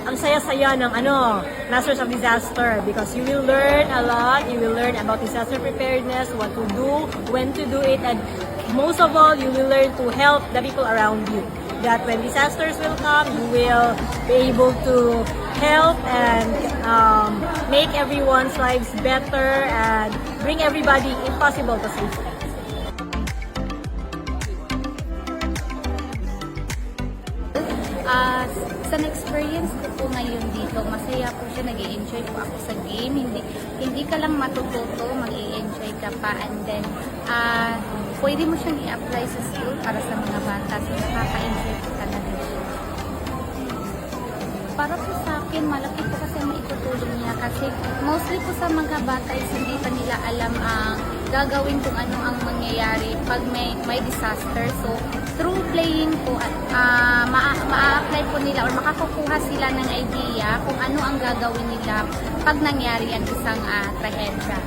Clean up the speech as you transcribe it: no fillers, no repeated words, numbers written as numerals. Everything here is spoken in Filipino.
ang saya-saya ng Masters of Disaster, because you will learn a lot. You will learn about disaster preparedness, what to do, when to do it, and most of all, you will learn to help the people around you. That when disasters will come, you will be able to help and make everyone's lives better and bring everybody, if possible, to safety. Sa experience ko po ngayon dito, masaya po siya, nag-i-enjoy po ako sa game. Hindi ka lang matututo, mag-i-enjoy ka pa, and then pwede mo siyang i-apply sa school para sa mga bata, so nakaka-enjoy po talaga siya. Para po sa akin, malaki po kasi ang maitutulong niya kasi mostly po sa mga bata is hindi pa nila alam ang gagawin kung ano ang mangyayari pag may disaster. So, through playing po, ma-apply po nila or makakukuha sila ng idea kung ano ang gagawin nila pag nangyari ang isang trahedya.